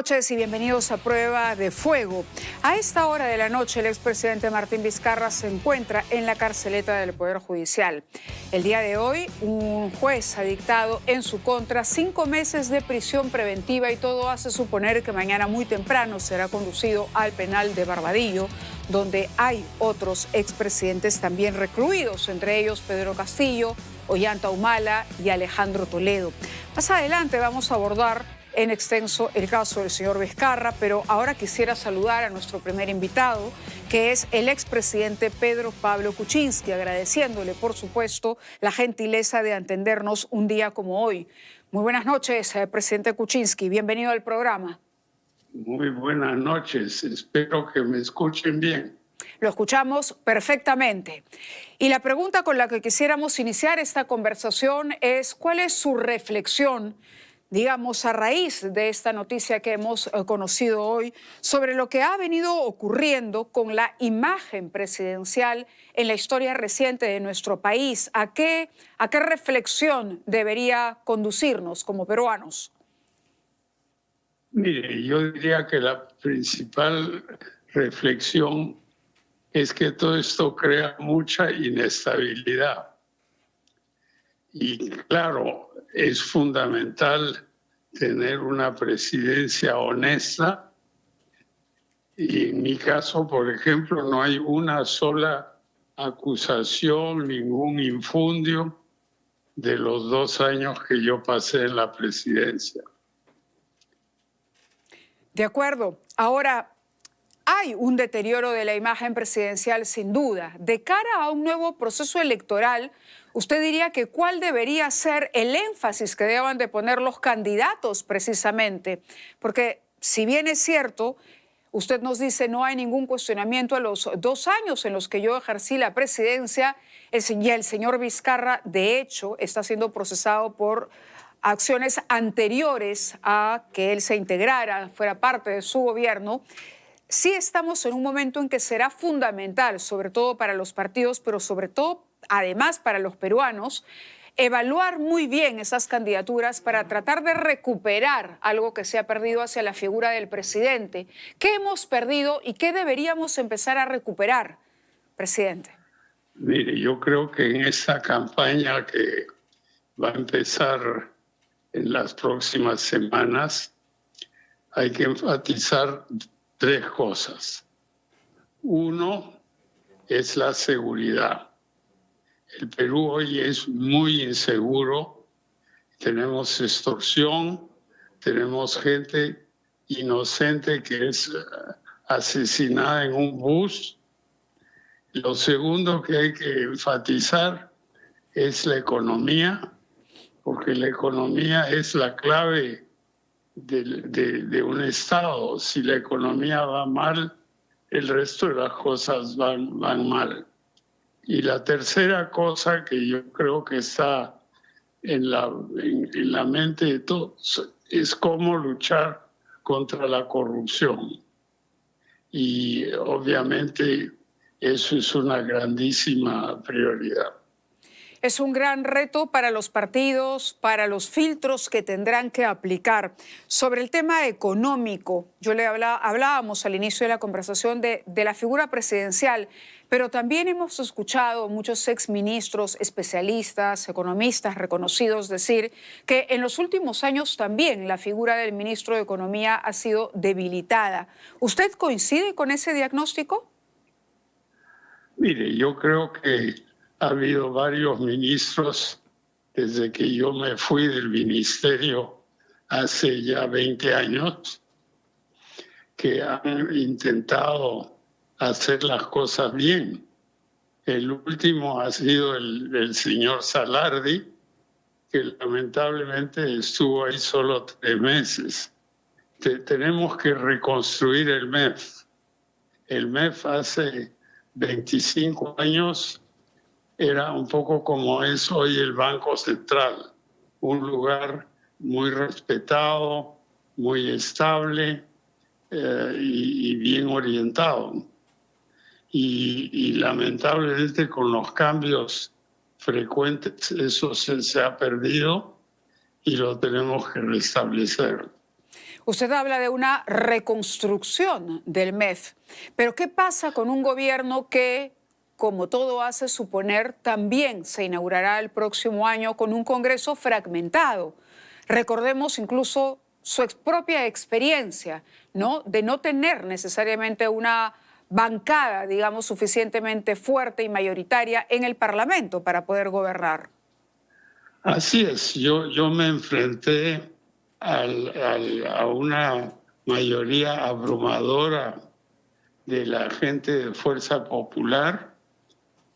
noches y bienvenidos a Prueba de Fuego. A esta hora de la noche, el expresidente Martín Vizcarra se encuentra en la carceleta del Poder Judicial. El día de hoy, un juez ha dictado en su contra 5 meses de prisión preventiva y todo hace suponer que mañana muy temprano será conducido al penal de Barbadillo, donde hay otros expresidentes también recluidos, entre ellos Pedro Castillo, Ollanta Humala y Alejandro Toledo. Más adelante vamos a abordar en extenso el caso del señor Vizcarra, pero ahora quisiera saludar a nuestro primer invitado, que es el expresidente Pedro Pablo Kuczynski, agradeciéndole, por supuesto, la gentileza de atendernos un día como hoy. Muy buenas noches, presidente Kuczynski, bienvenido al programa. Muy buenas noches, espero que me escuchen bien. Lo escuchamos perfectamente. Y la pregunta con la que quisiéramos iniciar esta conversación es: ¿cuál es su reflexión, digamos, a raíz de esta noticia que hemos conocido hoy, sobre lo que ha venido ocurriendo con la imagen presidencial en la historia reciente de nuestro país? ¿A qué reflexión debería conducirnos como peruanos? Mire, yo diría que la principal reflexión es que todo esto crea mucha inestabilidad. Y claro, es fundamental tener una presidencia honesta. Y en mi caso, por ejemplo, no hay una sola acusación, ningún infundio de los 2 años que yo pasé en la presidencia. De acuerdo. Ahora, hay un deterioro de la imagen presidencial, sin duda. De cara a un nuevo proceso electoral, ¿usted diría que cuál debería ser el énfasis que deban de poner los candidatos precisamente? Porque si bien es cierto, usted nos dice no hay ningún cuestionamiento a los 2 años en los que yo ejercí la presidencia, el señor Vizcarra, de hecho, está siendo procesado por acciones anteriores a que él se integrara, fuera parte de su gobierno. Sí estamos en un momento en que será fundamental, sobre todo para los partidos, pero sobre todo, además, para los peruanos, evaluar muy bien esas candidaturas para tratar de recuperar algo que se ha perdido hacia la figura del presidente. ¿Qué hemos perdido y qué deberíamos empezar a recuperar, presidente? Mire, yo creo que en esta campaña que va a empezar en las próximas semanas hay que enfatizar 3 cosas. Uno es la seguridad. El Perú hoy es muy inseguro. Tenemos extorsión, tenemos gente inocente que es asesinada en un bus. Lo segundo que hay que enfatizar es la economía, porque la economía es la clave de un Estado. Si la economía va mal, el resto de las cosas van mal. Y la tercera cosa que yo creo que está en la mente de todos es cómo luchar contra la corrupción. Y obviamente eso es una grandísima prioridad. Es un gran reto para los partidos, para los filtros que tendrán que aplicar. Sobre el tema económico, hablábamos al inicio de la conversación de la figura presidencial, pero también hemos escuchado muchos exministros, especialistas, economistas reconocidos decir que en los últimos años también la figura del ministro de Economía ha sido debilitada. ¿Usted coincide con ese diagnóstico? Mire, yo creo que ha habido varios ministros desde que yo me fui del ministerio hace ya 20 años que han intentado hacer las cosas bien. El último ha sido el señor Salardi, que lamentablemente estuvo ahí solo 3 meses. Tenemos que reconstruir el MEF. El MEF hace 25 años era un poco como es hoy el Banco Central, un lugar muy respetado, muy estable y bien orientado. Y lamentablemente con los cambios frecuentes eso se ha perdido y lo tenemos que restablecer. Usted habla de una reconstrucción del MEF, pero ¿qué pasa con un gobierno que, como todo hace suponer, también se inaugurará el próximo año con un Congreso fragmentado? Recordemos incluso su propia experiencia, ¿no? De no tener necesariamente una bancada, digamos, suficientemente fuerte y mayoritaria en el Parlamento para poder gobernar. Así es, yo me enfrenté a una mayoría abrumadora de la gente de Fuerza Popular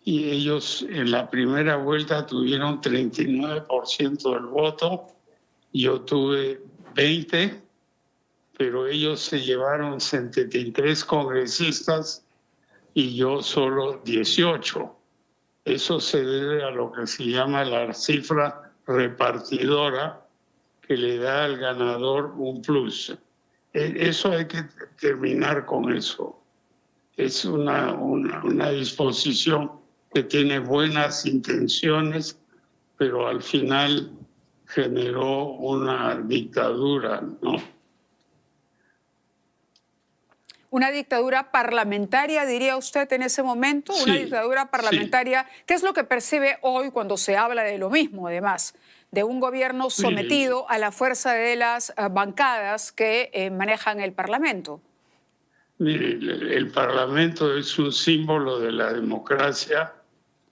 y ellos en la primera vuelta tuvieron 39% del voto, yo tuve 20%, pero ellos se llevaron 73 congresistas y yo solo 18. Eso se debe a lo que se llama la cifra repartidora que le da al ganador un plus. Eso hay que terminar con eso. Es una disposición que tiene buenas intenciones, pero al final generó una dictadura, ¿no? Una dictadura parlamentaria, diría usted en ese momento, Sí, una dictadura parlamentaria. sí. ¿Qué es lo que percibe hoy cuando se habla de lo mismo, además? De un gobierno sometido a la fuerza de las bancadas que manejan el Parlamento. Mire, el Parlamento es un símbolo de la democracia,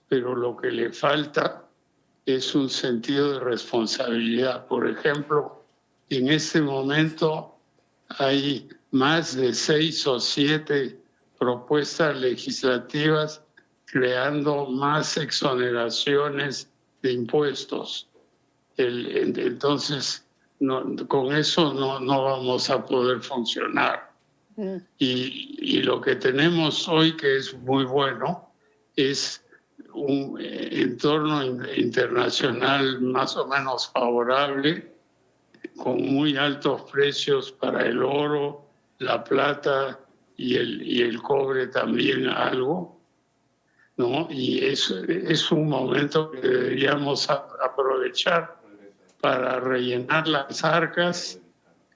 pero lo que le falta es un sentido de responsabilidad. Por ejemplo, en este momento hay más de 6 o 7 propuestas legislativas creando más exoneraciones de impuestos. Entonces, con eso no vamos a poder funcionar. Y lo que tenemos hoy, que es muy bueno, es un entorno internacional más o menos favorable, con muy altos precios para el oro, la plata y el cobre también algo, ¿no? Y es un momento que deberíamos aprovechar para rellenar las arcas,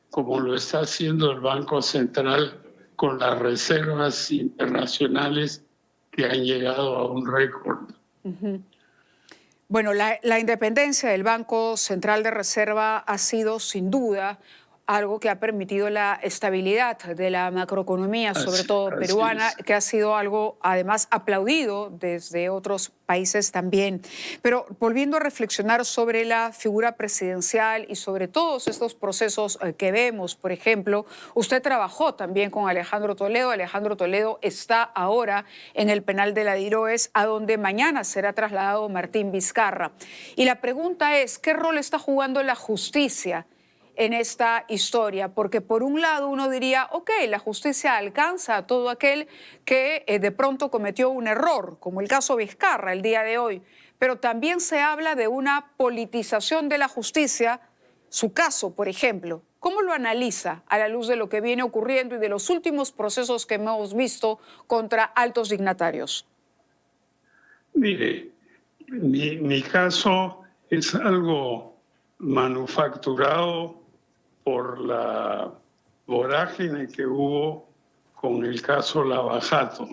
como lo está haciendo el Banco Central con las reservas internacionales que han llegado a un récord. Bueno, la independencia del Banco Central de Reserva ha sido, sin duda, algo que ha permitido la estabilidad de la macroeconomía, sobre todo peruana, que ha sido algo, además, aplaudido desde otros países también. Pero volviendo a reflexionar sobre la figura presidencial y sobre todos estos procesos que vemos, por ejemplo, usted trabajó también con Alejandro Toledo. Alejandro Toledo está ahora en el penal de la Diroes, a donde mañana será trasladado Martín Vizcarra. Y la pregunta es, ¿qué rol está jugando la justicia en esta historia? Porque por un lado uno diría, ok, la justicia alcanza a todo aquel que de pronto cometió un error, como el caso Vizcarra el día de hoy, pero también se habla de una politización de la justicia, su caso, por ejemplo. ¿Cómo lo analiza a la luz de lo que viene ocurriendo y de los últimos procesos que hemos visto contra altos dignatarios? Mire, mi caso es algo manufacturado por la vorágine que hubo con el caso Lava Jato.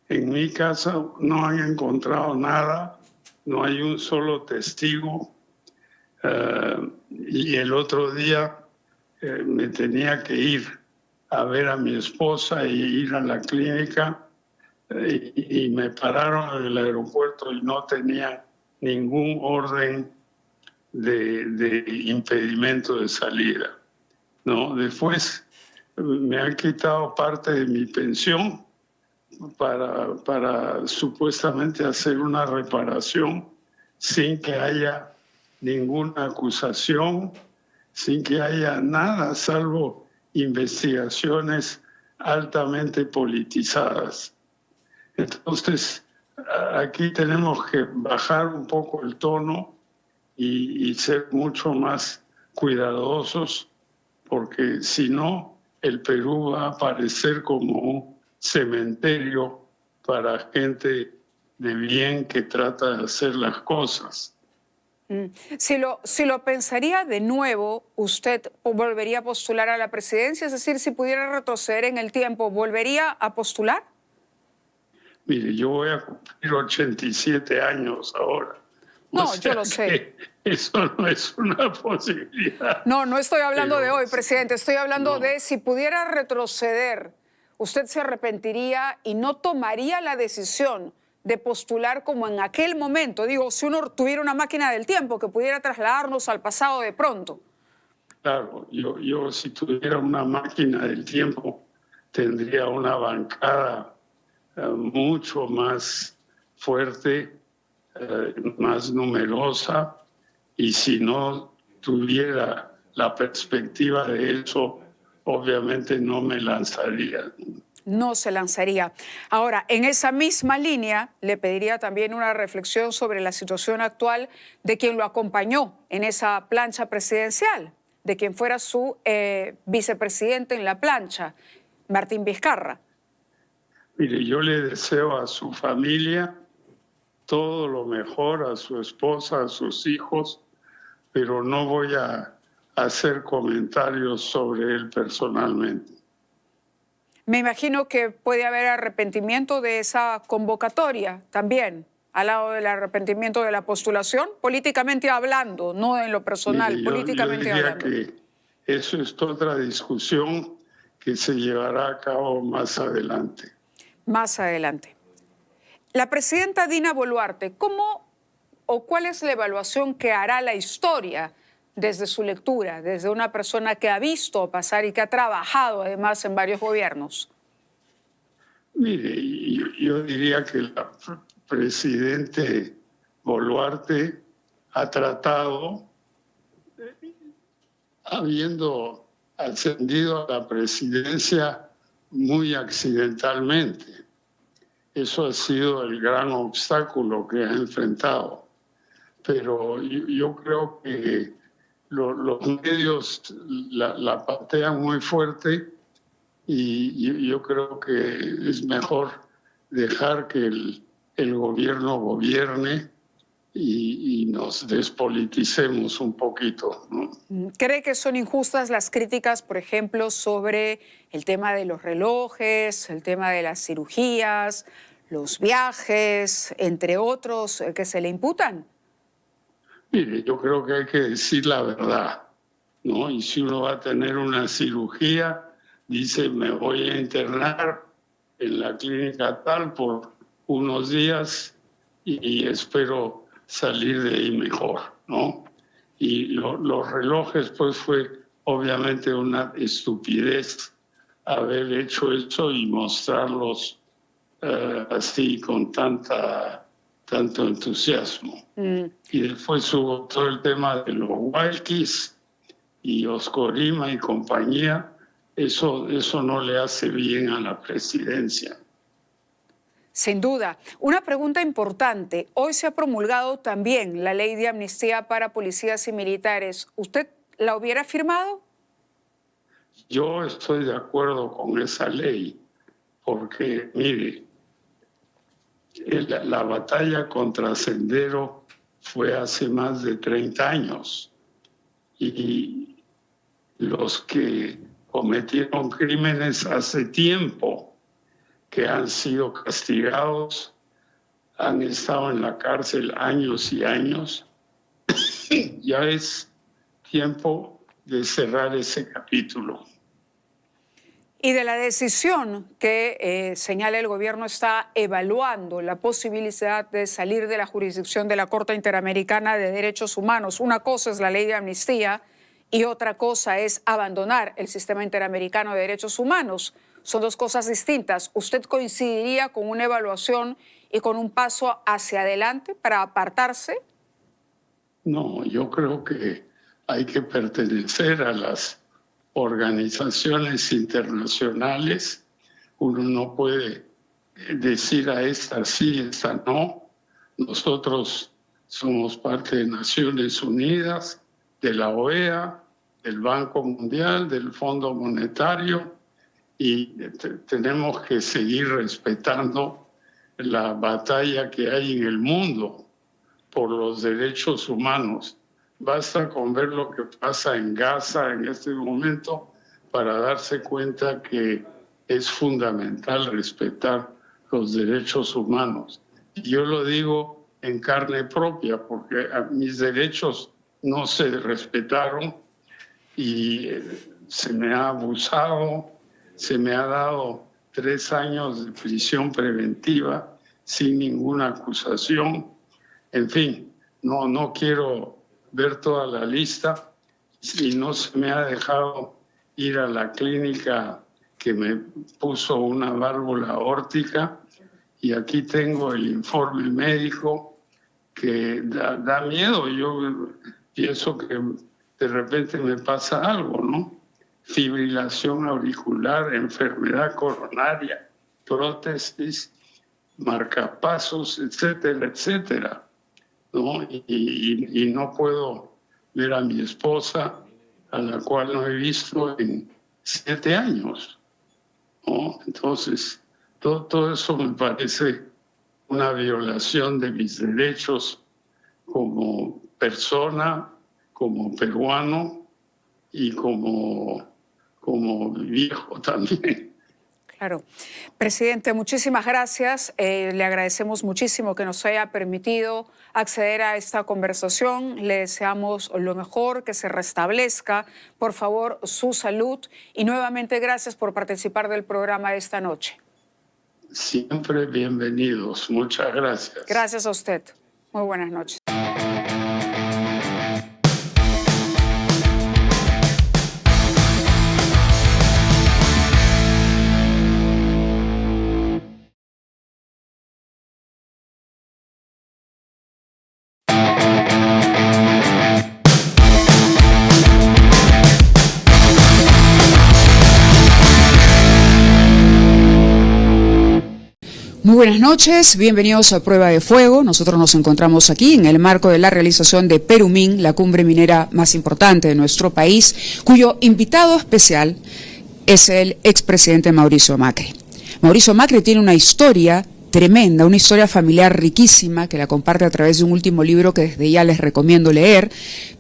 En mi casa no han encontrado nada, no hay un solo testigo. Y el otro día me tenía que ir a ver a mi esposa y ir a la clínica y me pararon en el aeropuerto y no tenía ningún orden de impedimento de salida, ¿no? Después me han quitado parte de mi pensión para supuestamente hacer una reparación sin que haya ninguna acusación, sin que haya nada salvo investigaciones altamente politizadas. Entonces, aquí tenemos que bajar un poco el tono y ser mucho más cuidadosos, porque si no, el Perú va a aparecer como un cementerio para gente de bien que trata de hacer las cosas. Si lo pensaría de nuevo, ¿usted volvería a postular a la presidencia? Es decir, si pudiera retroceder en el tiempo, ¿volvería a postular? Mire, yo voy a cumplir 87 años ahora. O No, yo sea lo sé. que eso no es una posibilidad. No, no estoy hablando de Pero hoy, presidente. Estoy hablando no, de si pudiera retroceder, ¿usted se arrepentiría y no tomaría la decisión de postular como en aquel momento? Digo, si uno tuviera una máquina del tiempo que pudiera trasladarnos al pasado de pronto. claro, yo si tuviera una máquina del tiempo tendría una bancada mucho más fuerte, más numerosa, y si no tuviera la perspectiva de eso, obviamente no me lanzaría. No se lanzaría. Ahora, en esa misma línea, le pediría también una reflexión sobre la situación actual de quien lo acompañó en esa plancha presidencial, de quien fuera su vicepresidente en la plancha, Martín Vizcarra. Mire, yo le deseo a su familia todo lo mejor, a su esposa, a sus hijos, pero no voy a hacer comentarios sobre él personalmente. Me imagino que puede haber arrepentimiento de esa convocatoria también, al lado del arrepentimiento de la postulación, políticamente hablando, no en lo personal, Mire, yo políticamente diría hablando. que eso es otra discusión que se llevará a cabo más adelante. Más adelante. La presidenta Dina Boluarte, ¿cómo o cuál es la evaluación que hará la historia desde su lectura, desde una persona que ha visto pasar y que ha trabajado además en varios gobiernos? Mire, yo diría que el presidente Boluarte ha tratado, habiendo ascendido a la presidencia muy accidentalmente. Eso ha sido el gran obstáculo que ha enfrentado. Pero yo creo que los medios la patean muy fuerte y yo creo que es mejor dejar que el gobierno gobierne y nos despoliticemos un poquito, ¿no? ¿Cree que son injustas las críticas, por ejemplo, sobre el tema de los relojes, el tema de las cirugías, los viajes, entre otros, que se le imputan? Mire, yo creo que hay que decir la verdad, ¿no? Y si uno va a tener una cirugía, dice, me voy a internar en la clínica tal por unos días y espero salir de ahí mejor, ¿no? Y los relojes, pues fue obviamente una estupidez haber hecho eso y mostrarlos así con tanto entusiasmo. Y después hubo todo el tema de los walkies y Oscorima y compañía. Eso no le hace bien a la presidencia. Sin duda. Una pregunta importante. Hoy se ha promulgado también la ley de amnistía para policías y militares. ¿Usted la hubiera firmado? Yo estoy de acuerdo con esa ley porque, mire, la batalla contra Sendero fue hace más de 30 años y los que cometieron crímenes hace tiempo que han sido castigados, han estado en la cárcel años y años. Ya es tiempo de cerrar ese capítulo. Y de la decisión que señala el gobierno, está evaluando la posibilidad de salir de la jurisdicción de la Corte Interamericana de Derechos Humanos. Una cosa es la ley de amnistía y otra cosa es abandonar el sistema interamericano de derechos humanos. Son dos cosas distintas. ¿Usted coincidiría con una evaluación y con un paso hacia adelante para apartarse? No, yo creo que hay que pertenecer a las organizaciones internacionales. Uno no puede decir a esta sí, esta no. Nosotros somos parte de Naciones Unidas, de la OEA, del Banco Mundial, del Fondo Monetario, y tenemos que seguir respetando la batalla que hay en el mundo por los derechos humanos. Basta con ver lo que pasa en Gaza en este momento para darse cuenta que es fundamental respetar los derechos humanos. Yo lo digo en carne propia porque mis derechos no se respetaron y se me ha abusado, se me ha dado 3 años de prisión preventiva sin ninguna acusación. En fin, no quiero ver toda la lista y no se me ha dejado ir a la clínica que me puso una válvula aórtica y aquí tengo el informe médico que da miedo. Yo pienso que de repente me pasa algo, ¿no? Fibrilación auricular, enfermedad coronaria, prótesis, marcapasos, etcétera, etcétera, ¿no? Y no puedo ver a mi esposa, a la cual no he visto en 7 años, ¿no? Entonces, todo eso me parece una violación de mis derechos como persona, como peruano y como viejo también. Claro. Presidente, muchísimas gracias. Le agradecemos muchísimo que nos haya permitido acceder a esta conversación. Le deseamos lo mejor, que se restablezca, por favor, su salud. Y nuevamente gracias por participar del programa de esta noche. Siempre bienvenidos. Muchas gracias. Gracias a usted. Muy buenas noches. Muy buenas noches, bienvenidos a Prueba de Fuego. Nosotros nos encontramos aquí en el marco de la realización de Perumín, la cumbre minera más importante de nuestro país, cuyo invitado especial es el expresidente Mauricio Macri. Mauricio Macri tiene una historia tremenda, una historia familiar riquísima que la comparte a través de un último libro que desde ya les recomiendo leer,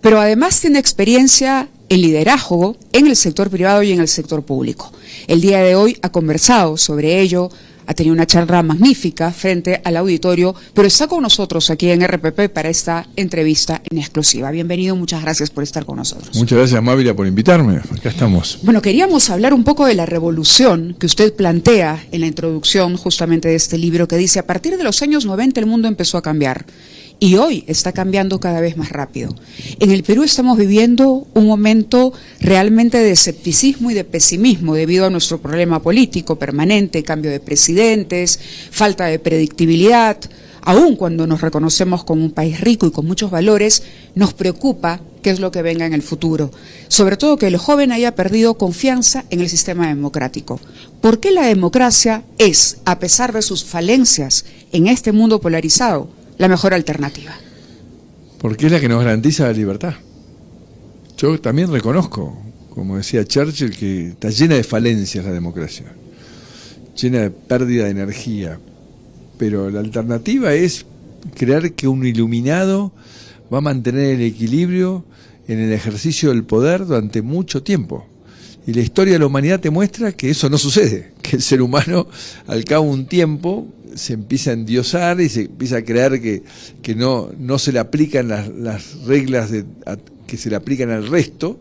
pero además tiene experiencia en liderazgo en el sector privado y en el sector público. El día de hoy ha conversado sobre ello, ha tenido una charla magnífica frente al auditorio, pero está con nosotros aquí en RPP para esta entrevista en exclusiva. Bienvenido, muchas gracias por estar con nosotros. Muchas gracias, Mávila, por invitarme. Acá estamos. Bueno, queríamos hablar un poco de la revolución que usted plantea en la introducción justamente de este libro, que dice: a partir de los años 90 el mundo empezó a cambiar. Y hoy está cambiando cada vez más rápido. En el Perú estamos viviendo un momento realmente de escepticismo y de pesimismo debido a nuestro problema político permanente, cambio de presidentes, falta de predictibilidad. Aún cuando nos reconocemos como un país rico y con muchos valores, nos preocupa qué es lo que venga en el futuro. Sobre todo que el joven haya perdido confianza en el sistema democrático. ¿Por qué la democracia es, a pesar de sus falencias en este mundo polarizado, la mejor alternativa? Porque es la que nos garantiza la libertad. Yo también reconozco, como decía Churchill, que está llena de falencias la democracia, llena de pérdida de energía, pero la alternativa es creer que un iluminado va a mantener el equilibrio en el ejercicio del poder durante mucho tiempo. Y la historia de la humanidad te muestra que eso no sucede, que el ser humano al cabo de un tiempo se empieza a endiosar y se empieza a creer que no se le aplican las reglas que se le aplican al resto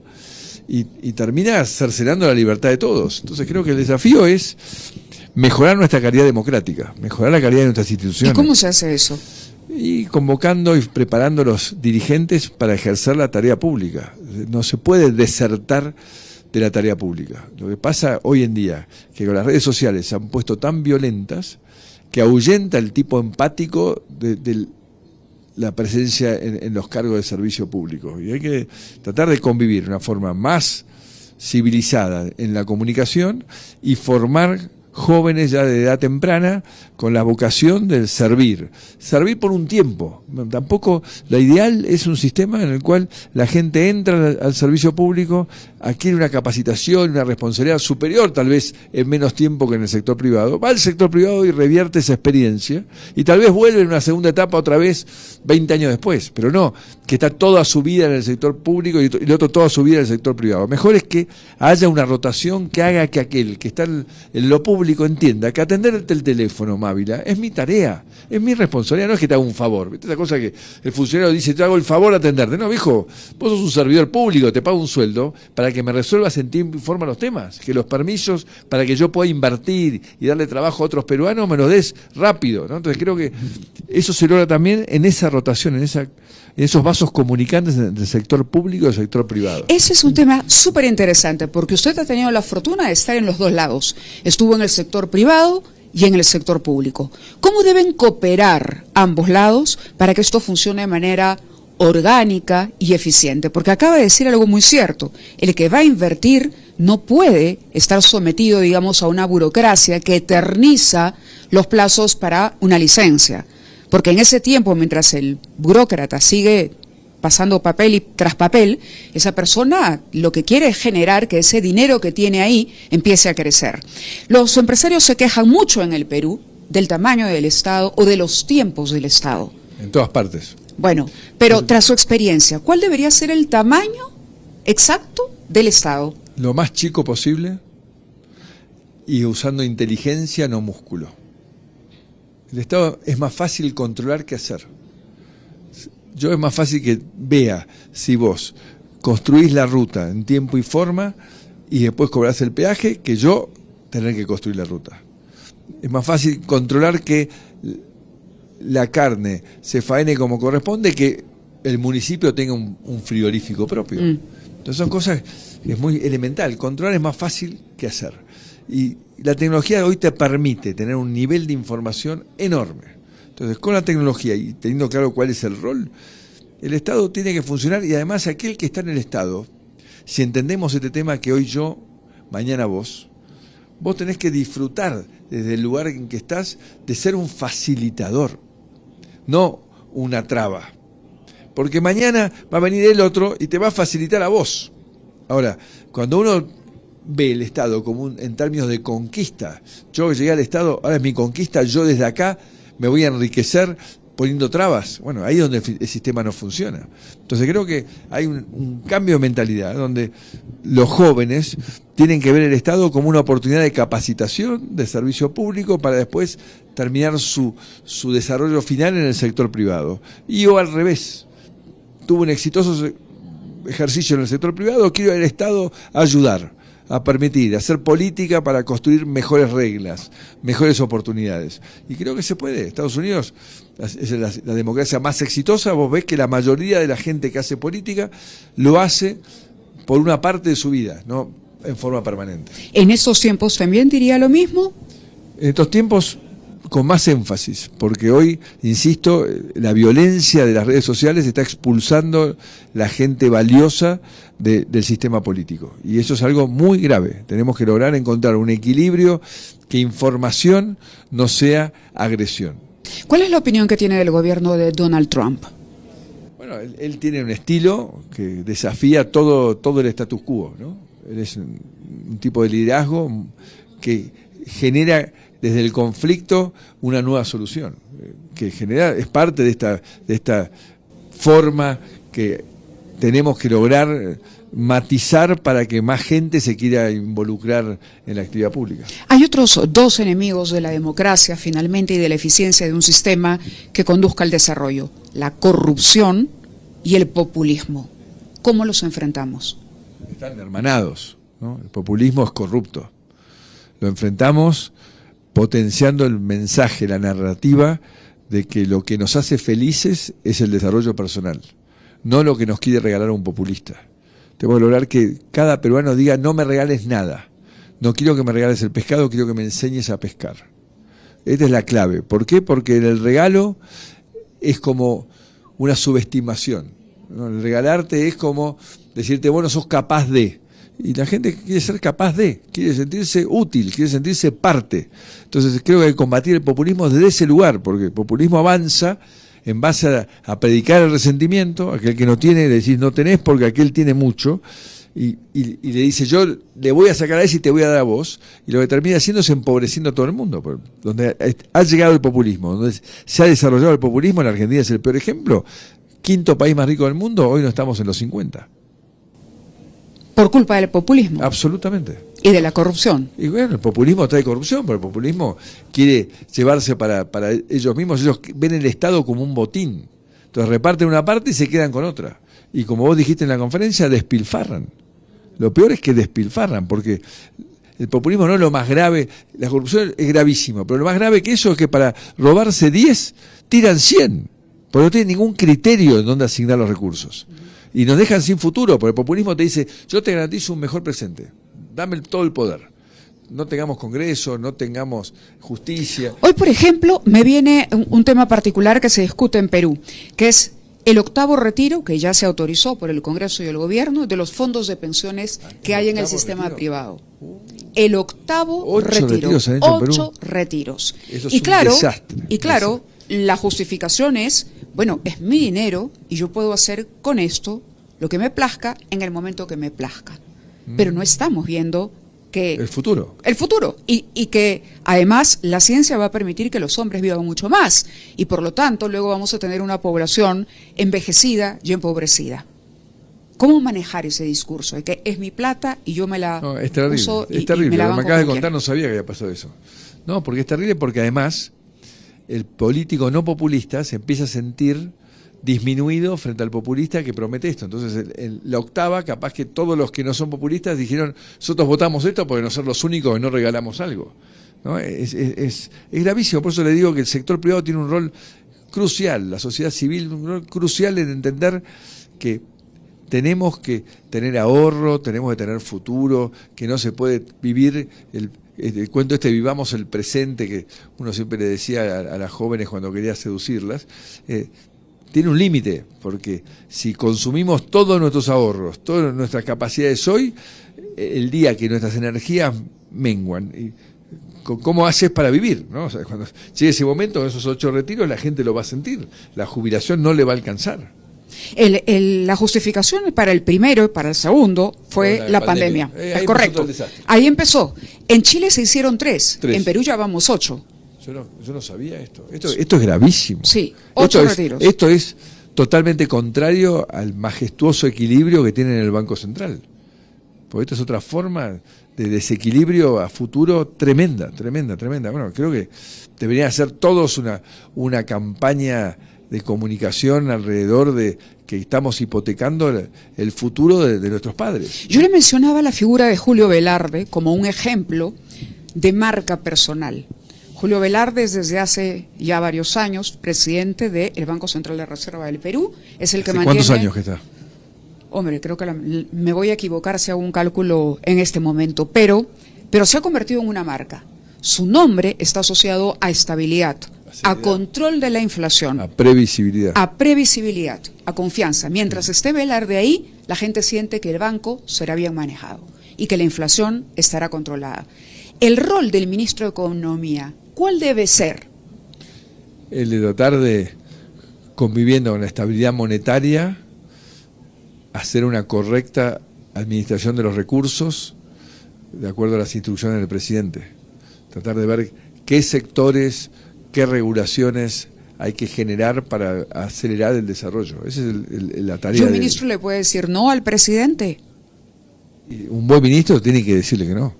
y termina cercenando la libertad de todos. Entonces creo que el desafío es mejorar nuestra calidad democrática, mejorar la calidad de nuestras instituciones. ¿Y cómo se hace eso? Y convocando y preparando a los dirigentes para ejercer la tarea pública. No se puede desertar de la tarea pública. Lo que pasa hoy en día, que con las redes sociales se han puesto tan violentas que ahuyenta el tipo empático de la presencia en los cargos de servicio público. Y hay que tratar de convivir de una forma más civilizada en la comunicación y formar jóvenes ya de edad temprana con la vocación del servir por un tiempo. Tampoco la ideal es un sistema en el cual la gente entra al servicio público, adquiere una capacitación, una responsabilidad superior tal vez en menos tiempo que en el sector privado, va al sector privado y revierte esa experiencia y tal vez vuelve en una segunda etapa otra vez 20 años después, pero no que está toda su vida en el sector público y el otro toda su vida en el sector privado. Mejor es que haya una rotación que haga que aquel que está en lo público entienda que atenderte el teléfono, Mávila, es mi tarea, es mi responsabilidad, no es que te haga un favor. ¿Viste esa cosa que el funcionario dice, te hago el favor de atenderte? No, viejo, vos sos un servidor público, te pago un sueldo para que me resuelvas en tiempo y forma los temas, que los permisos para que yo pueda invertir y darle trabajo a otros peruanos me los des rápido, ¿no? Entonces creo que eso se logra también en esa rotación, en esos vasos comunicantes entre el sector público y el sector privado. Ese es un tema súper interesante, porque usted ha tenido la fortuna de estar en los dos lados. Estuvo en el sector privado y en el sector público. ¿Cómo deben cooperar ambos lados para que esto funcione de manera orgánica y eficiente? Porque acaba de decir algo muy cierto. El que va a invertir no puede estar sometido, digamos, a una burocracia que eterniza los plazos para una licencia. Porque en ese tiempo, mientras el burócrata sigue pasando papel y tras papel, esa persona lo que quiere es generar que ese dinero que tiene ahí empiece a crecer. Los empresarios se quejan mucho en el Perú del tamaño del Estado o de los tiempos del Estado. En todas partes. Bueno, pero tras su experiencia, ¿cuál debería ser el tamaño exacto del Estado? Lo más chico posible y usando inteligencia, no músculo. El Estado es más fácil controlar que hacer. Es más fácil que vea si vos construís la ruta en tiempo y forma y después cobrás el peaje que yo tener que construir la ruta. Es más fácil controlar que la carne se faene como corresponde que el municipio tenga un frigorífico propio. Entonces son cosas que es muy elemental. Controlar es más fácil que hacer. Y la tecnología de hoy te permite tener un nivel de información enorme. Entonces, con la tecnología y teniendo claro cuál es el rol, el Estado tiene que funcionar y además aquel que está en el Estado, si entendemos este tema que hoy yo, mañana vos tenés que disfrutar desde el lugar en que estás de ser un facilitador, no una traba. Porque mañana va a venir el otro y te va a facilitar a vos. Ahora, cuando uno ve el Estado como en términos de conquista, yo llegué al Estado, ahora es mi conquista, yo desde acá me voy a enriquecer poniendo trabas. Bueno, ahí es donde el sistema no funciona. Entonces creo que hay un cambio de mentalidad, donde los jóvenes tienen que ver el Estado como una oportunidad de capacitación, de servicio público, para después terminar su desarrollo final en el sector privado. Y yo al revés, tuve un exitoso ejercicio en el sector privado, quiero al Estado ayudar, a permitir, a hacer política para construir mejores reglas, mejores oportunidades. Y creo que se puede. Estados Unidos es la democracia más exitosa. Vos ves que la mayoría de la gente que hace política lo hace por una parte de su vida, no en forma permanente. ¿En estos tiempos también diría lo mismo? En estos tiempos con más énfasis, porque hoy, insisto, la violencia de las redes sociales está expulsando la gente valiosa del sistema político. Y eso es algo muy grave. Tenemos que lograr encontrar un equilibrio, que información no sea agresión. ¿Cuál es la opinión que tiene del gobierno de Donald Trump? Bueno, él tiene un estilo que desafía todo el status quo, ¿no? Él es un tipo de liderazgo que genera desde el conflicto una nueva solución, que es parte de esta forma que tenemos que lograr matizar para que más gente se quiera involucrar en la actividad pública. Hay otros dos enemigos de la democracia, finalmente, y de la eficiencia de un sistema que conduzca al desarrollo: la corrupción y el populismo. ¿Cómo los enfrentamos? Están hermanados, ¿no? El populismo es corrupto. Lo enfrentamos potenciando el mensaje, la narrativa de que lo que nos hace felices es el desarrollo personal, no lo que nos quiere regalar un populista. Tenemos que lograr que cada peruano diga: no me regales nada, no quiero que me regales el pescado, quiero que me enseñes a pescar. Esta es la clave. ¿Por qué? Porque el regalo es como una subestimación, ¿no? El regalarte es como decirte: vos no sos capaz de. Y la gente quiere ser capaz de, quiere sentirse útil, quiere sentirse parte. Entonces creo que hay que combatir el populismo desde ese lugar, porque el populismo avanza en base a predicar el resentimiento. Aquel que no tiene, le decís no tenés porque aquel tiene mucho, y le dice yo le voy a sacar a ese y te voy a dar a vos, y lo que termina haciendo es empobreciendo a todo el mundo. Donde ha llegado el populismo, donde se ha desarrollado el populismo, en la Argentina es el peor ejemplo. Quinto país más rico del mundo, hoy no estamos en los 50. Por culpa del populismo. Absolutamente. Y de la corrupción. Y bueno, el populismo trae corrupción, pero el populismo quiere llevarse para ellos mismos. Ellos ven el Estado como un botín. Entonces reparten una parte y se quedan con otra. Y como vos dijiste en la conferencia, despilfarran. Lo peor es que despilfarran, porque el populismo no es lo más grave. La corrupción es gravísima, pero lo más grave que eso es que para robarse 10, tiran 100. Porque no tienen ningún criterio en dónde asignar los recursos. Y nos dejan sin futuro, porque el populismo te dice, yo te garantizo un mejor presente, dame todo el poder. No tengamos congreso, no tengamos justicia. Hoy, por ejemplo, me viene un tema particular que se discute en Perú, que es el 8º retiro, que ya se autorizó por el Congreso y el Gobierno, de los fondos de pensiones que hay en el sistema privado. El 8º retiro, 8 retiros. Eso es un desastre. Y claro, la justificación es, bueno, es mi dinero y yo puedo hacer con esto lo que me plazca en el momento que me plazca. Pero no estamos viendo que... El futuro. El futuro. Y que además la ciencia va a permitir que los hombres vivan mucho más. Y por lo tanto luego vamos a tener una población envejecida y empobrecida. ¿Cómo manejar ese discurso de que es mi plata y yo me la es terrible, uso es terrible. Y me la Lo que me acabas de contar quiera? no sabía que había pasado eso. No, porque es terrible porque además el político no populista se empieza a sentir disminuido frente al populista que promete esto. Entonces, la octava, capaz que todos los que no son populistas dijeron, nosotros votamos esto porque no ser los únicos que no regalamos algo. ¿No? Es gravísimo, por eso le digo que el sector privado tiene un rol crucial, la sociedad civil, un rol crucial en entender que tenemos que tener ahorro, tenemos que tener futuro, que no se puede vivir el cuento vivamos el presente, que uno siempre le decía a las jóvenes cuando quería seducirlas, tiene un límite, porque si consumimos todos nuestros ahorros, todas nuestras capacidades hoy, el día que nuestras energías menguan, ¿cómo haces para vivir? ¿No? O sea, cuando llegue ese momento, esos 8 retiros, la gente lo va a sentir, la jubilación no le va a alcanzar. La justificación para el primero y para el segundo fue la pandemia. Ahí correcto. Ahí empezó. En Chile se hicieron 3, en Perú ya vamos 8. Yo no sabía esto. Esto es gravísimo. Sí, 8 retiros. Esto es totalmente contrario al majestuoso equilibrio que tiene en el Banco Central. Porque esto es otra forma de desequilibrio a futuro tremenda. Bueno, creo que deberían hacer todos una campaña de comunicación alrededor de que estamos hipotecando el futuro de nuestros padres. Yo le mencionaba la figura de Julio Velarde como un ejemplo de marca personal. Julio Velarde es desde hace ya varios años presidente del Banco Central de Reserva del Perú. Es el que mantiene... ¿Cuántos años que está? Hombre, creo que me voy a equivocar si hago un cálculo en este momento, pero se ha convertido en una marca. Su nombre está asociado a estabilidad, a control de la inflación, a previsibilidad, a confianza. Mientras esté Velarde ahí, la gente siente que el banco será bien manejado y que la inflación estará controlada. El rol del ministro de Economía, ¿cuál debe ser? El de tratar de, conviviendo con la estabilidad monetaria, hacer una correcta administración de los recursos de acuerdo a las instrucciones del presidente. Tratar de ver qué sectores, qué regulaciones hay que generar para acelerar el desarrollo. Esa es la tarea. ¿Y un ministro le puede decir no al presidente? Un buen ministro tiene que decirle que no,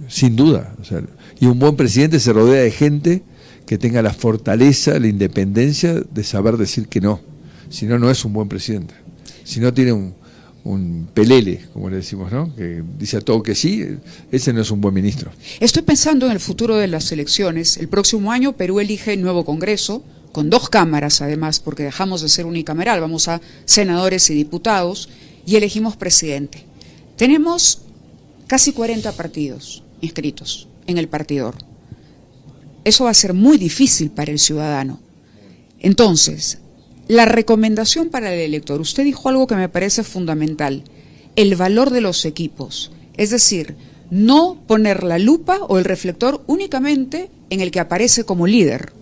sin duda. O sea, y un buen presidente se rodea de gente que tenga la fortaleza, la independencia de saber decir que no. Si no, no es un buen presidente. Si no tiene un pelele, como le decimos, ¿no? Que dice a todo que sí, ese no es un buen ministro. Estoy pensando en el futuro de las elecciones. El próximo año Perú elige nuevo Congreso, con 2 cámaras además, porque dejamos de ser unicameral, vamos a senadores y diputados, y elegimos presidente. Tenemos casi 40 partidos inscritos en el partidor. Eso va a ser muy difícil para el ciudadano. Entonces, la recomendación para el elector, usted dijo algo que me parece fundamental. el valor de los equipos. Es decir, no poner la lupa o el reflector únicamente en el que aparece como líder,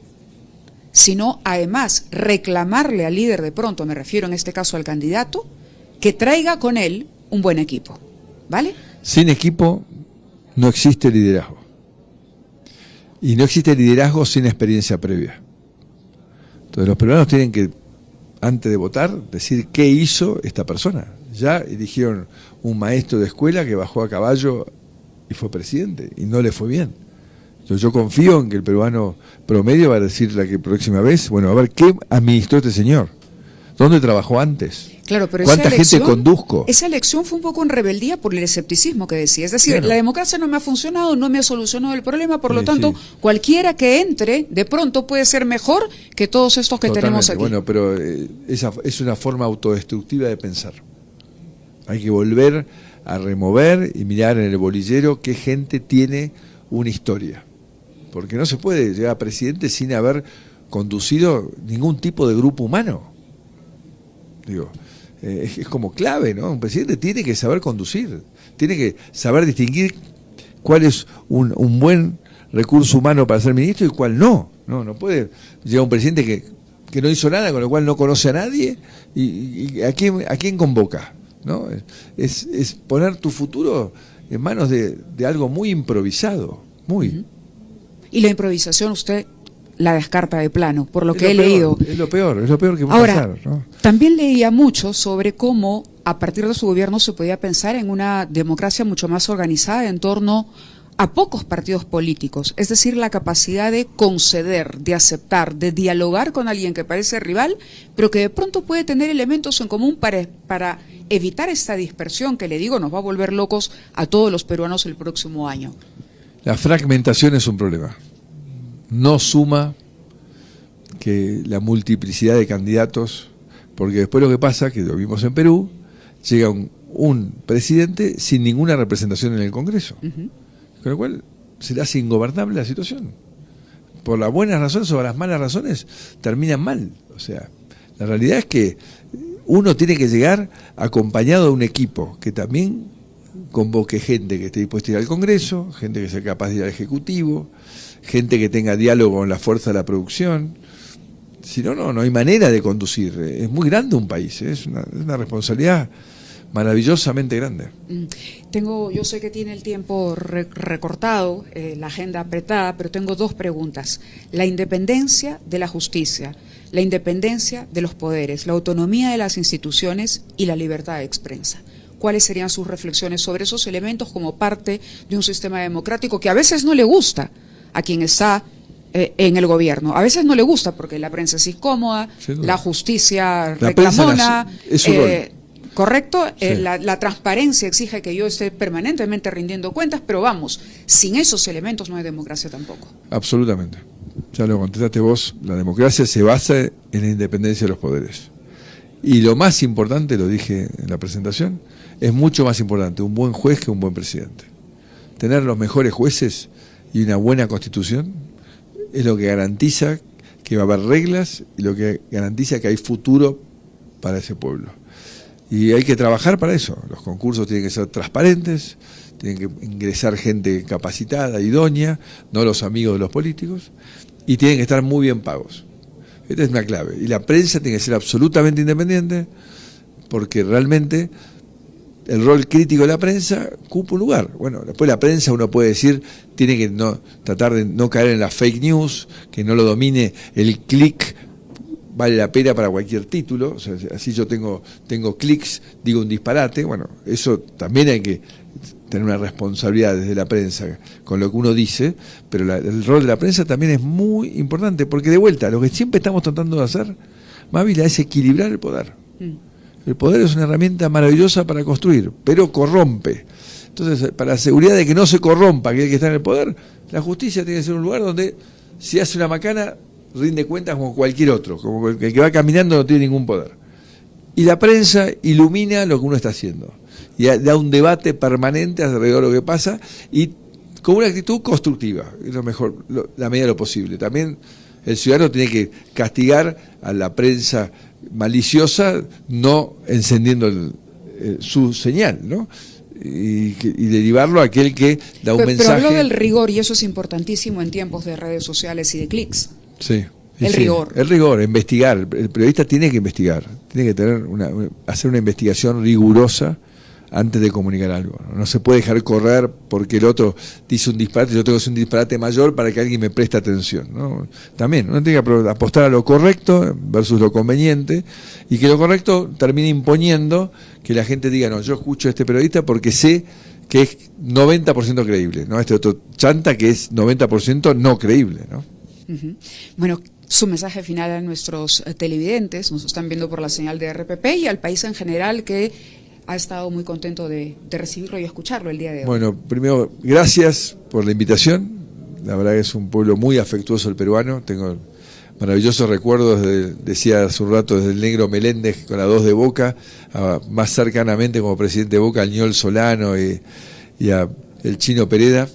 sino además reclamarle al líder de pronto, me refiero en este caso al candidato, que traiga con él un buen equipo, ¿vale? Sin equipo no existe liderazgo. Y no existe liderazgo sin experiencia previa. Entonces los peruanos tienen que, antes de votar, decir qué hizo esta persona. Ya eligieron un maestro de escuela que bajó a caballo y fue presidente, y no le fue bien. Yo confío en que el peruano promedio va a decir la próxima vez, bueno, a ver, ¿qué administró este señor? ¿Dónde trabajó antes? Claro, pero ¿cuánta gente conduzco? Esa elección fue un poco en rebeldía por el escepticismo que decía. Es decir, claro, la democracia no me ha funcionado, no me ha solucionado el problema, por lo sí, tanto, sí, cualquiera que entre, de pronto puede ser mejor que todos estos que totalmente tenemos aquí. Bueno, pero esa es una forma autodestructiva de pensar. Hay que volver a remover y mirar en el bolillero qué gente tiene una historia. Porque no se puede llegar a presidente sin haber conducido ningún tipo de grupo humano. Digo, es como clave, ¿no? Un presidente tiene que saber conducir, tiene que saber distinguir cuál es un buen recurso humano para ser ministro y cuál no. No puede llegar un presidente que no hizo nada, con lo cual no conoce a nadie y ¿a quién convoca? ¿No? Es poner tu futuro en manos de algo muy improvisado, muy. Y la improvisación usted la descarta de plano, por lo que he peor, leído. Es lo peor que puede Ahora, pasar, ¿no? También leía mucho sobre cómo a partir de su gobierno se podía pensar en una democracia mucho más organizada en torno a pocos partidos políticos, es decir, la capacidad de conceder, de aceptar, de dialogar con alguien que parece rival, pero que de pronto puede tener elementos en común para evitar esta dispersión que, le digo, nos va a volver locos a todos los peruanos el próximo año. La fragmentación es un problema. No suma que la multiplicidad de candidatos, porque después lo que pasa, que lo vimos en Perú, llega un presidente sin ninguna representación en el Congreso. Con lo cual se le hace ingobernable la situación. Por las buenas razones o por las malas razones, terminan mal. O sea, la realidad es que uno tiene que llegar acompañado de un equipo que también convoque gente que esté dispuesta a ir al Congreso, gente que sea capaz de ir al Ejecutivo, gente que tenga diálogo con la fuerza de la producción. Si no, no hay manera de conducir. Es muy grande un país, es una responsabilidad maravillosamente grande. Yo sé que tiene el tiempo recortado, la agenda apretada, pero tengo dos preguntas. La independencia de la justicia, la independencia de los poderes, la autonomía de las instituciones y la libertad de prensa. ¿Cuáles serían sus reflexiones sobre esos elementos como parte de un sistema democrático que a veces no le gusta a quien está en el gobierno? A veces no le gusta porque la prensa es incómoda, la justicia reclamona, es su rol. ¿Correcto? Sí. La transparencia exige que yo esté permanentemente rindiendo cuentas, pero vamos, sin esos elementos no hay democracia tampoco. Absolutamente. Ya lo contestaste vos, la democracia se basa en la independencia de los poderes. Y lo más importante, lo dije en la presentación, es mucho más importante un buen juez que un buen presidente. Tener los mejores jueces y una buena constitución es lo que garantiza que va a haber reglas y lo que garantiza que hay futuro para ese pueblo. Y hay que trabajar para eso. Los concursos tienen que ser transparentes, tienen que ingresar gente capacitada, idónea, no los amigos de los políticos, y tienen que estar muy bien pagos. Esta es una clave. Y la prensa tiene que ser absolutamente independiente, porque realmente el rol crítico de la prensa ocupa un lugar. Bueno, después la prensa, uno puede decir, tiene que tratar de no caer en la fake news, que no lo domine el click, vale la pena para cualquier título. O sea, así yo tengo clics, digo un disparate. Bueno, eso también hay que tener una responsabilidad desde la prensa con lo que uno dice, pero el rol de la prensa también es muy importante, porque de vuelta, lo que siempre estamos tratando de hacer, Mávila, es equilibrar el poder. El poder es una herramienta maravillosa para construir, pero corrompe. Entonces, para la seguridad de que no se corrompa aquel que está en el poder, la justicia tiene que ser un lugar donde si hace una macana, rinde cuentas como cualquier otro, como el que va caminando no tiene ningún poder. Y la prensa ilumina lo que uno está haciendo y da un debate permanente alrededor de lo que pasa y con una actitud constructiva, es lo mejor, la medida de lo posible. También el ciudadano tiene que castigar a la prensa maliciosa, no encendiendo su señal, ¿no? Y derivarlo a aquel que da un mensaje. Pero hablo del rigor, y eso es importantísimo en tiempos de redes sociales y de clics. Sí. El rigor. El rigor, investigar. El periodista tiene que investigar, tiene que hacer una investigación rigurosa antes de comunicar algo. No se puede dejar correr porque el otro dice un disparate, yo tengo que hacer un disparate mayor para que alguien me preste atención, ¿no? También uno tiene que apostar a lo correcto versus lo conveniente, y que lo correcto termine imponiendo que la gente diga, no, yo escucho a este periodista porque sé que es 90% creíble, ¿no? Este otro chanta que es 90% no creíble, ¿no? Uh-huh. Bueno, su mensaje final a nuestros televidentes, nos están viendo por la señal de RPP, y al país en general, que ha estado muy contento de recibirlo y escucharlo el día de hoy. Bueno, primero, gracias por la invitación. La verdad que es un pueblo muy afectuoso el peruano. Tengo maravillosos recuerdos, decía hace un rato, desde el negro Meléndez con la 2 de Boca, más cercanamente como presidente de Boca, al Ñol Solano y a el Chino Pereda.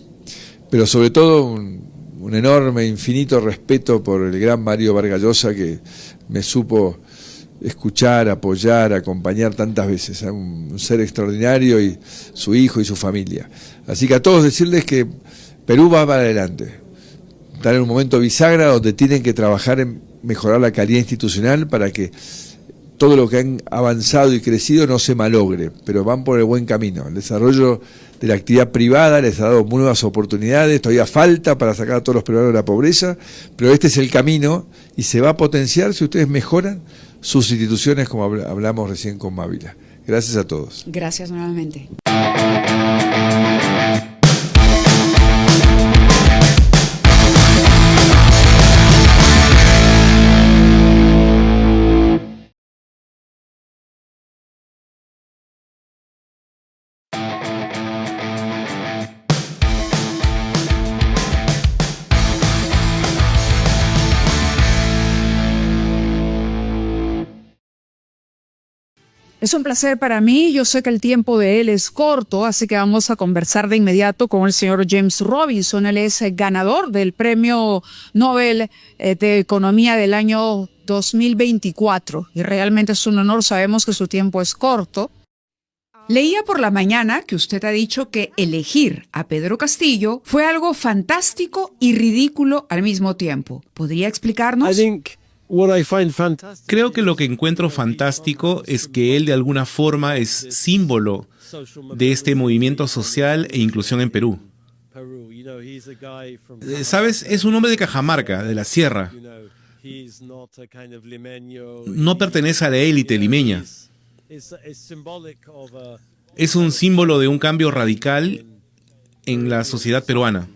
Pero sobre todo un enorme, infinito respeto por el gran Mario Vargas Llosa, que me supo escuchar, apoyar, acompañar tantas veces, ¿eh? Un ser extraordinario, y su hijo y su familia. Así que a todos decirles que Perú va para adelante. Están en un momento bisagra donde tienen que trabajar en mejorar la calidad institucional para que todo lo que han avanzado y crecido no se malogre, pero van por el buen camino. El desarrollo de la actividad privada les ha dado nuevas oportunidades, todavía falta para sacar a todos los peruanos de la pobreza, pero este es el camino y se va a potenciar si ustedes mejoran sus instituciones, como hablamos recién con Mávila. Gracias a todos. Gracias nuevamente. Es un placer para mí, yo sé que el tiempo de él es corto, así que vamos a conversar de inmediato con el señor James Robinson. Él es ganador del Premio Nobel de Economía del año 2024 y realmente es un honor, sabemos que su tiempo es corto. Leía por la mañana que usted ha dicho que elegir a Pedro Castillo fue algo fantástico y ridículo al mismo tiempo. ¿Podría explicarnos? Creo que lo que encuentro fantástico es que él de alguna forma es símbolo de este movimiento social e inclusión en Perú. ¿Sabes? Es un hombre de Cajamarca, de la sierra. No pertenece a la élite limeña. Es un símbolo de un cambio radical en la sociedad peruana.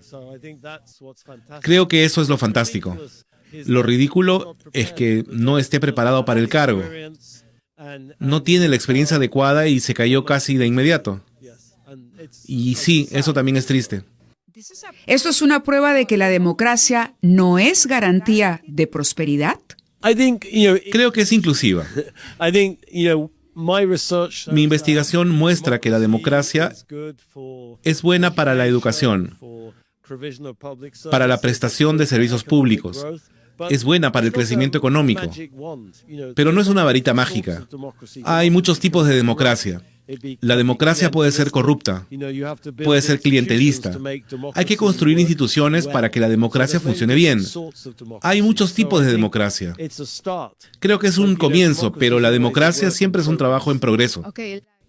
Creo que eso es lo fantástico. Lo ridículo es que no esté preparado para el cargo. No tiene la experiencia adecuada y se cayó casi de inmediato. Y sí, eso también es triste. ¿Esto es una prueba de que la democracia no es garantía de prosperidad? Creo que es inclusiva. Mi investigación muestra que la democracia es buena para la educación, para la prestación de servicios públicos, es buena para el crecimiento económico, pero no es una varita mágica. Hay muchos tipos de democracia. La democracia puede ser corrupta, puede ser clientelista. Hay que construir instituciones para que la democracia funcione bien. Hay muchos tipos de democracia. Creo que es un comienzo, pero la democracia siempre es un trabajo en progreso.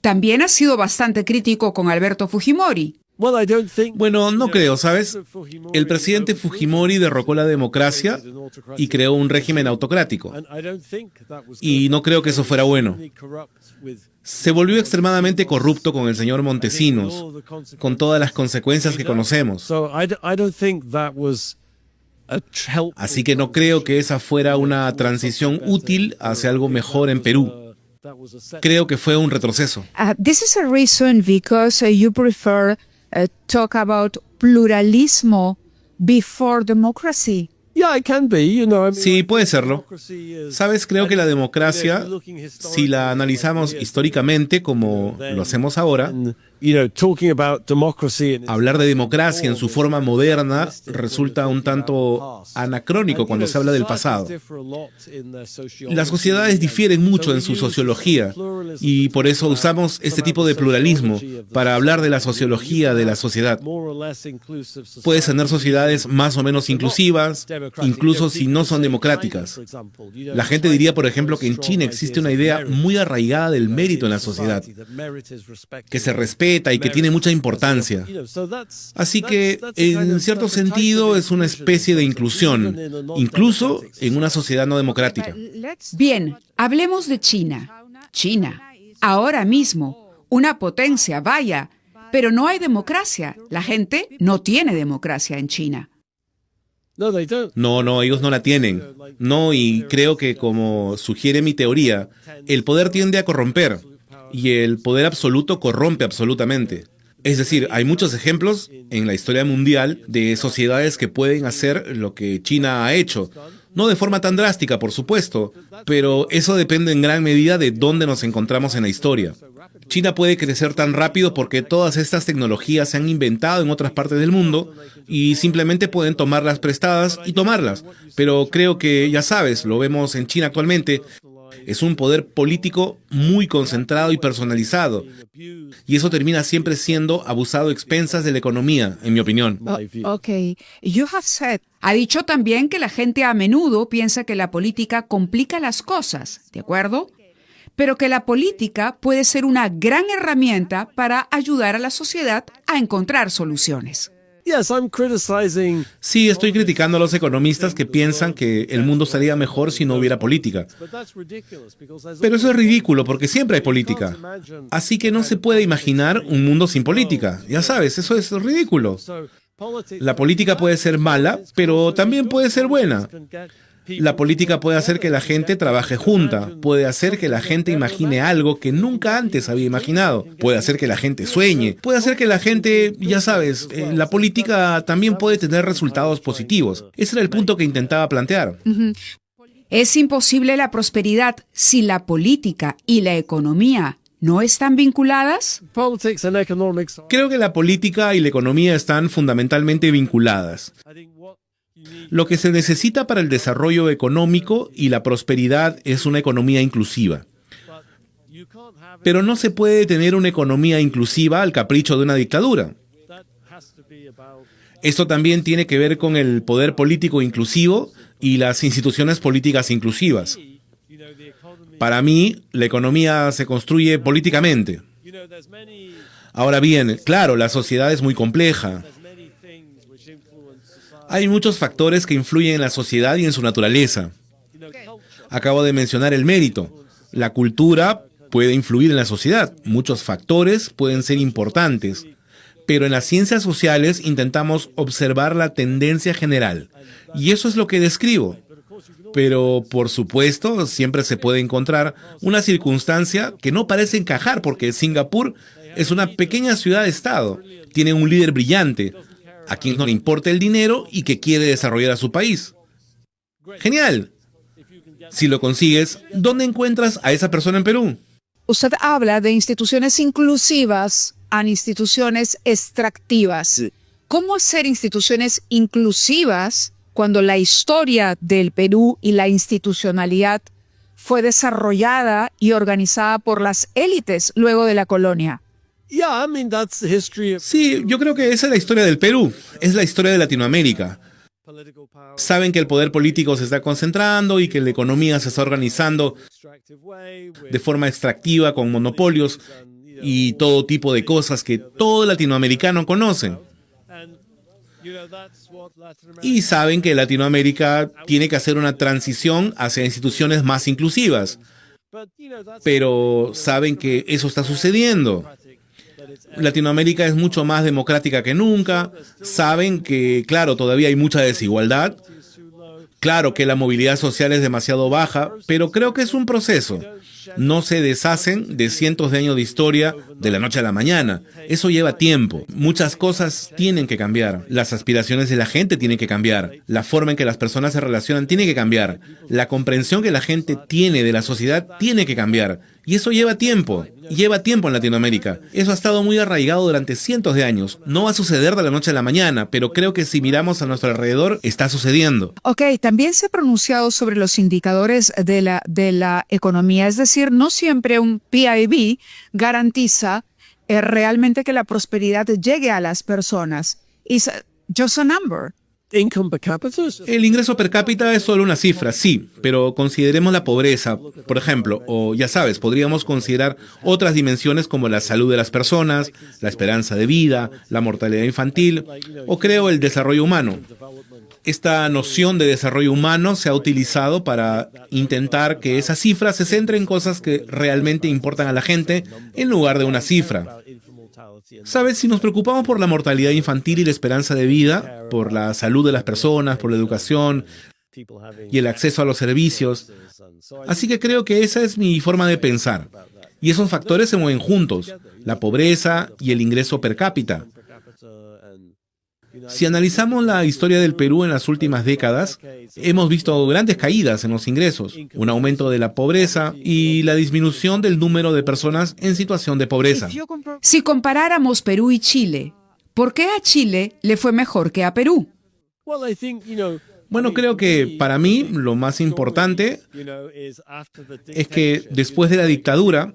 También ha sido bastante crítico con Alberto Fujimori. Bueno, no creo, ¿sabes? El presidente Fujimori derrocó la democracia y creó un régimen autocrático. Y no creo que eso fuera bueno. Se volvió extremadamente corrupto con el señor Montesinos, con todas las consecuencias que conocemos. Así que no creo que esa fuera una transición útil hacia algo mejor en Perú. Creo que fue un retroceso. This is a reason because you prefer talk about pluralismo before democracy. Sí, puede serlo. Sabes, creo que la democracia, si la analizamos históricamente como lo hacemos ahora, Hablar de democracia en su forma moderna resulta un tanto anacrónico cuando se habla del pasado. Las sociedades difieren mucho en su sociología y por eso usamos este tipo de pluralismo para hablar de la sociología de la sociedad. Puedes tener sociedades más o menos inclusivas, incluso si no son democráticas. La gente diría, por ejemplo, que en China existe una idea muy arraigada del mérito en la sociedad, que se respeta y que tiene mucha importancia. Así que, en cierto sentido, es una especie de inclusión, incluso en una sociedad no democrática. Bien, hablemos de China. China, ahora mismo, una potencia, vaya, pero no hay democracia. La gente no tiene democracia en China. No, ellos no la tienen. No, y creo que, como sugiere mi teoría, el poder tiende a corromper. Y el poder absoluto corrompe absolutamente. Es decir, hay muchos ejemplos en la historia mundial de sociedades que pueden hacer lo que China ha hecho. No de forma tan drástica, por supuesto, pero eso depende en gran medida de dónde nos encontramos en la historia. China puede crecer tan rápido porque todas estas tecnologías se han inventado en otras partes del mundo y simplemente pueden tomarlas prestadas y tomarlas. Pero creo que, ya sabes, lo vemos en China actualmente. Es un poder político muy concentrado y personalizado. Y eso termina siempre siendo abusado a expensas de la economía, en mi opinión. Ha dicho también que la gente a menudo piensa que la política complica las cosas, ¿de acuerdo? Pero que la política puede ser una gran herramienta para ayudar a la sociedad a encontrar soluciones. Sí, estoy criticando a los economistas que piensan que el mundo estaría mejor si no hubiera política. Pero eso es ridículo porque siempre hay política. Así que no se puede imaginar un mundo sin política. Ya sabes, eso es ridículo. La política puede ser mala, pero también puede ser buena. La política puede hacer que la gente trabaje junta, puede hacer que la gente imagine algo que nunca antes había imaginado, puede hacer que la gente sueñe, puede hacer que la gente, ya sabes, la política también puede tener resultados positivos. Ese era el punto que intentaba plantear. ¿Es imposible la prosperidad si la política y la economía no están vinculadas? Creo que la política y la economía están fundamentalmente vinculadas. Lo que se necesita para el desarrollo económico y la prosperidad es una economía inclusiva. Pero no se puede tener una economía inclusiva al capricho de una dictadura. Esto también tiene que ver con el poder político inclusivo y las instituciones políticas inclusivas. Para mí, la economía se construye políticamente. Ahora bien, claro, la sociedad es muy compleja. Hay muchos factores que influyen en la sociedad y en su naturaleza. Acabo de mencionar el mérito. La cultura puede influir en la sociedad. Muchos factores pueden ser importantes. Pero en las ciencias sociales intentamos observar la tendencia general. Y eso es lo que describo. Pero, por supuesto, siempre se puede encontrar una circunstancia que no parece encajar porque Singapur es una pequeña ciudad-estado. Tiene un líder brillante, a quien no le importa el dinero y que quiere desarrollar a su país. Genial. Si lo consigues, ¿dónde encuentras a esa persona en Perú? Usted habla de instituciones inclusivas a instituciones extractivas. ¿Cómo hacer instituciones inclusivas cuando la historia del Perú y la institucionalidad fue desarrollada y organizada por las élites luego de la colonia? Sí, yo creo que esa es la historia del Perú, es la historia de Latinoamérica. Saben que el poder político se está concentrando y que la economía se está organizando de forma extractiva con monopolios y todo tipo de cosas que todo latinoamericano conoce. Y saben que Latinoamérica tiene que hacer una transición hacia instituciones más inclusivas. Pero saben que eso está sucediendo. Latinoamérica es mucho más democrática que nunca. Saben que, claro, todavía hay mucha desigualdad. Claro que la movilidad social es demasiado baja, pero creo que es un proceso. No se deshacen de cientos de años de historia de la noche a la mañana. Eso lleva tiempo. Muchas cosas tienen que cambiar. Las aspiraciones de la gente tienen que cambiar. La forma en que las personas se relacionan tiene que cambiar. La comprensión que la gente tiene de la sociedad tiene que cambiar. Y eso lleva tiempo en Latinoamérica. Eso ha estado muy arraigado durante cientos de años. No va a suceder de la noche a la mañana, pero creo que si miramos a nuestro alrededor, está sucediendo. Ok, también se ha pronunciado sobre los indicadores de la economía, es decir, no siempre un PIB garantiza realmente que la prosperidad llegue a las personas. It's just a number. Income per capita? El ingreso per cápita es solo una cifra, sí, pero consideremos la pobreza, por ejemplo, o ya sabes, podríamos considerar otras dimensiones como la salud de las personas, la esperanza de vida, la mortalidad infantil, o creo el desarrollo humano. Esta noción de desarrollo humano se ha utilizado para intentar que esa cifra se centre en cosas que realmente importan a la gente en lugar de una cifra. ¿Sabes? Si nos preocupamos por la mortalidad infantil y la esperanza de vida, por la salud de las personas, por la educación y el acceso a los servicios, así que creo que esa es mi forma de pensar. Y esos factores se mueven juntos, la pobreza y el ingreso per cápita. Si analizamos la historia del Perú en las últimas décadas, hemos visto grandes caídas en los ingresos, un aumento de la pobreza y la disminución del número de personas en situación de pobreza. Si comparáramos Perú y Chile, ¿por qué a Chile le fue mejor que a Perú? Bueno, creo que para mí lo más importante es que después de la dictadura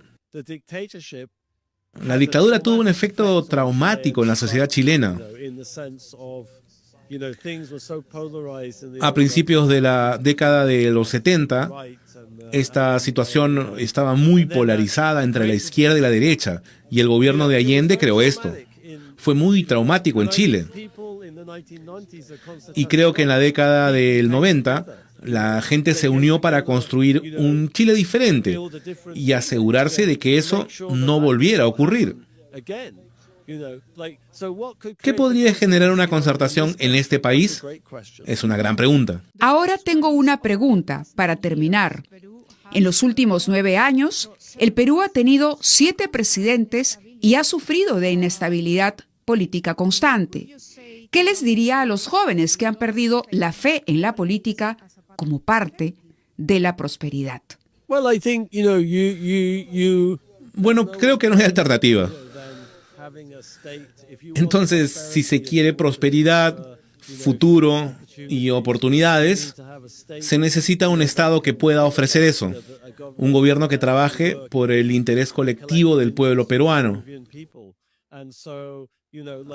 tuvo un efecto traumático en la sociedad chilena. A principios de la década de los 70, esta situación estaba muy polarizada entre la izquierda y la derecha, y el gobierno de Allende creó esto. Fue muy traumático en Chile. Y creo que en la década del 90, la gente se unió para construir un Chile diferente y asegurarse de que eso no volviera a ocurrir. ¿Qué podría generar una concertación en este país? Es una gran pregunta. Ahora tengo una pregunta para terminar. En los últimos 9 años, el Perú ha tenido 7 presidentes y ha sufrido de inestabilidad política constante. ¿Qué les diría a los jóvenes que han perdido la fe en la política como parte de la prosperidad? Bueno, creo que no hay alternativa. Entonces, si se quiere prosperidad, futuro y oportunidades, se necesita un Estado que pueda ofrecer eso. Un gobierno que trabaje por el interés colectivo del pueblo peruano.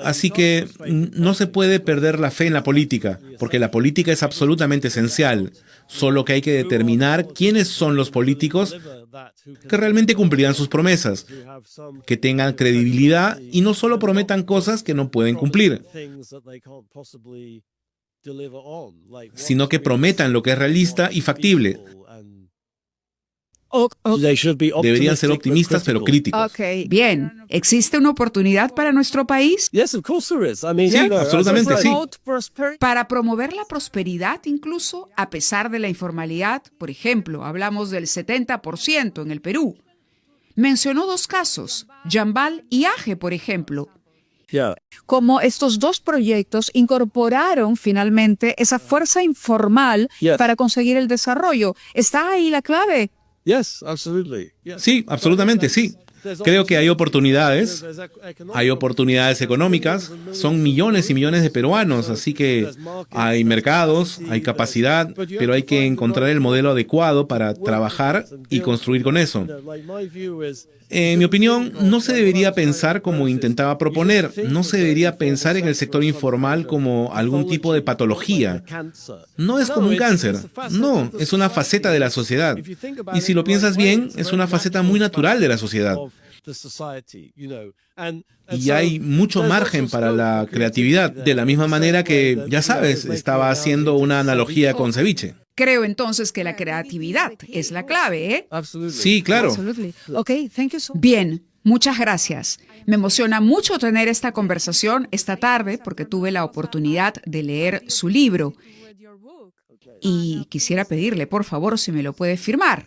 Así que no se puede perder la fe en la política, porque la política es absolutamente esencial. Solo que hay que determinar quiénes son los políticos que realmente cumplirán sus promesas, que tengan credibilidad y no solo prometan cosas que no pueden cumplir, sino que prometan lo que es realista y factible. Deberían ser optimistas pero críticos. Ok, bien. ¿Existe una oportunidad para nuestro país? Sí, absolutamente sí. Para promover la prosperidad, incluso a pesar de la informalidad, por ejemplo, hablamos del 70% en el Perú. Mencionó 2 casos, Yambal y Aje, por ejemplo. Como estos 2 proyectos incorporaron finalmente esa fuerza informal para conseguir el desarrollo. ¿Está ahí la clave? Sí, absolutamente sí. Creo que hay oportunidades económicas, son millones y millones de peruanos, así que hay mercados, hay capacidad, pero hay que encontrar el modelo adecuado para trabajar y construir con eso. En mi opinión, no se debería pensar como intentaba proponer, no se debería pensar en el sector informal como algún tipo de patología. No es como un cáncer, no, es una faceta de la sociedad. Y si lo piensas bien, es una faceta muy natural de la sociedad. Y hay mucho margen para la creatividad, de la misma manera que, ya sabes, estaba haciendo una analogía con ceviche. Creo entonces que la creatividad es la clave, ¿eh? Sí, claro. Bien, muchas gracias. Me emociona mucho tener esta conversación esta tarde porque tuve la oportunidad de leer su libro. Y quisiera pedirle, por favor, si me lo puede firmar.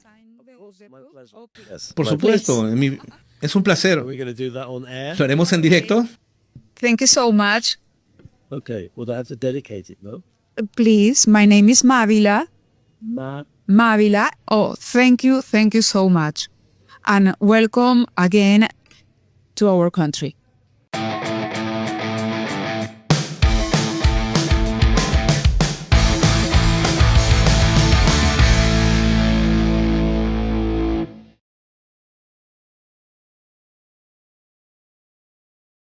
Por supuesto, es un placer. ¿Lo haremos en directo? Thank you so much. Okay, well, I have to dedicate it, no? Please, my name is Mávila. Mávila. Oh, thank you so much. and welcome again to our country.